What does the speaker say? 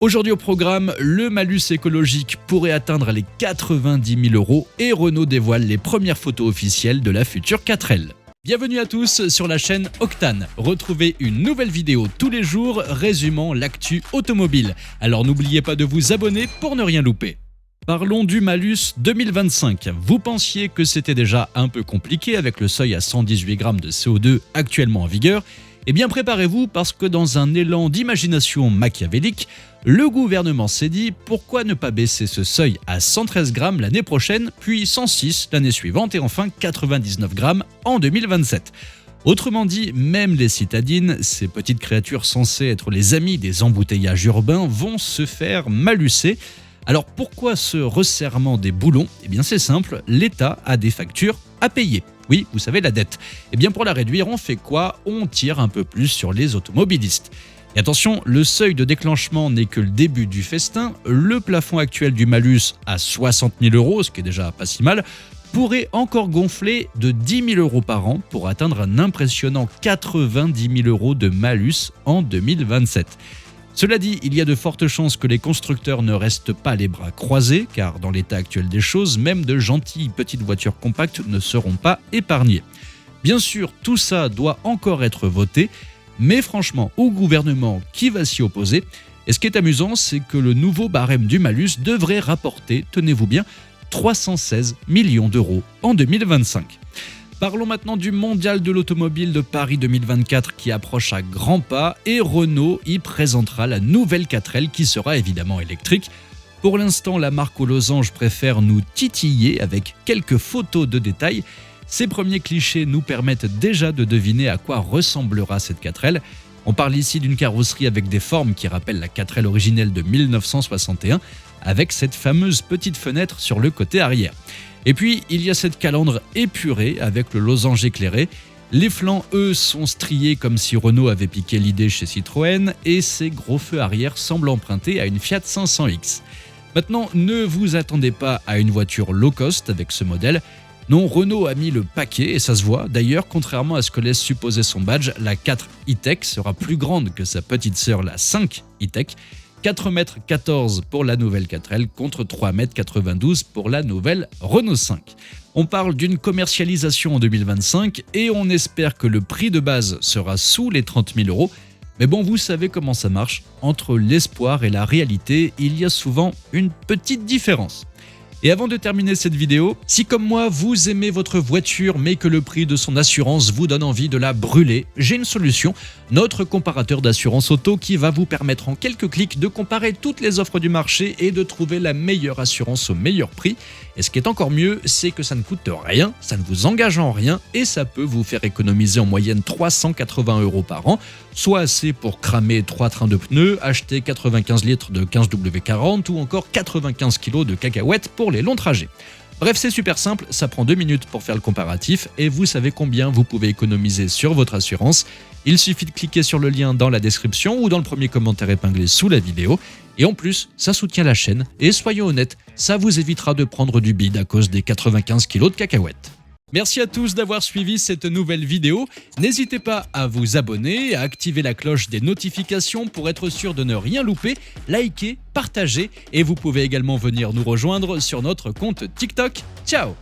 Aujourd'hui au programme, le malus écologique pourrait atteindre les 90 000 € et Renault dévoile les premières photos officielles de la future 4L. Bienvenue à tous sur la chaîne Octane. Retrouvez une nouvelle vidéo tous les jours résumant l'actu automobile. Alors n'oubliez pas de vous abonner pour ne rien louper. Parlons du malus 2025. Vous pensiez que c'était déjà un peu compliqué avec le seuil à 118 grammes de CO2 actuellement en vigueur ? Eh bien préparez-vous parce que dans un élan d'imagination machiavélique, le gouvernement s'est dit pourquoi ne pas baisser ce seuil à 113 grammes l'année prochaine, puis 106 l'année suivante et enfin 99 grammes en 2027. Autrement dit, même les citadines, ces petites créatures censées être les amis des embouteillages urbains, vont se faire malusser. Alors pourquoi ce resserrement des boulons ? Eh bien c'est simple, l'État a des factures à payer. Oui, vous savez, la dette. Eh bien pour la réduire, on fait quoi ? On tire un peu plus sur les automobilistes. Et attention, le seuil de déclenchement n'est que le début du festin. Le plafond actuel du malus à 60 000 €, ce qui est déjà pas si mal, pourrait encore gonfler de 10 000 € par an pour atteindre un impressionnant 90 000 € de malus en 2027. Cela dit, il y a de fortes chances que les constructeurs ne restent pas les bras croisés, car dans l'état actuel des choses, même de gentilles petites voitures compactes ne seront pas épargnées. Bien sûr, tout ça doit encore être voté, mais franchement, au gouvernement qui va s'y opposer, et ce qui est amusant, c'est que le nouveau barème du malus devrait rapporter, tenez-vous bien, 316 millions € en 2025. Parlons maintenant du Mondial de l'automobile de Paris 2024 qui approche à grands pas et Renault y présentera la nouvelle 4L qui sera évidemment électrique. Pour l'instant, la marque aux losanges préfère nous titiller avec quelques photos de détails. Ces premiers clichés nous permettent déjà de deviner à quoi ressemblera cette 4L. On parle ici d'une carrosserie avec des formes qui rappellent la 4L originelle de 1961 avec cette fameuse petite fenêtre sur le côté arrière. Et puis, il y a cette calandre épurée avec le losange éclairé. Les flancs, eux, sont striés comme si Renault avait piqué l'idée chez Citroën et ces gros feux arrière semblent emprunter à une Fiat 500X. Maintenant, ne vous attendez pas à une voiture low cost avec ce modèle. Non, Renault a mis le paquet et ça se voit. D'ailleurs, contrairement à ce que laisse supposer son badge, la 4 e-Tech sera plus grande que sa petite sœur, la 5 e-Tech. 4,14 m pour la nouvelle 4L contre 3,92 m pour la nouvelle Renault 5. On parle d'une commercialisation en 2025 et on espère que le prix de base sera sous les 30 000 €. Mais bon, vous savez comment ça marche. Entre l'espoir et la réalité, il y a souvent une petite différence. Et avant de terminer cette vidéo, si comme moi vous aimez votre voiture mais que le prix de son assurance vous donne envie de la brûler, j'ai une solution, notre comparateur d'assurance auto qui va vous permettre en quelques clics de comparer toutes les offres du marché et de trouver la meilleure assurance au meilleur prix. Et ce qui est encore mieux, c'est que ça ne coûte rien, ça ne vous engage en rien et ça peut vous faire économiser en moyenne 380 € par an, soit assez pour cramer 3 trains de pneus, acheter 95 litres de 15W40 ou encore 95 kg de cacahuètes pour les longs trajets. Bref, c'est super simple, ça prend 2 minutes pour faire le comparatif et vous savez combien vous pouvez économiser sur votre assurance. Il suffit de cliquer sur le lien dans la description ou dans le premier commentaire épinglé sous la vidéo. Et en plus, ça soutient la chaîne et soyons honnêtes, ça vous évitera de prendre du bide à cause des 95 kg de cacahuètes. Merci à tous d'avoir suivi cette nouvelle vidéo. N'hésitez pas à vous abonner, à activer la cloche des notifications pour être sûr de ne rien louper, liker, partager et vous pouvez également venir nous rejoindre sur notre compte TikTok. Ciao!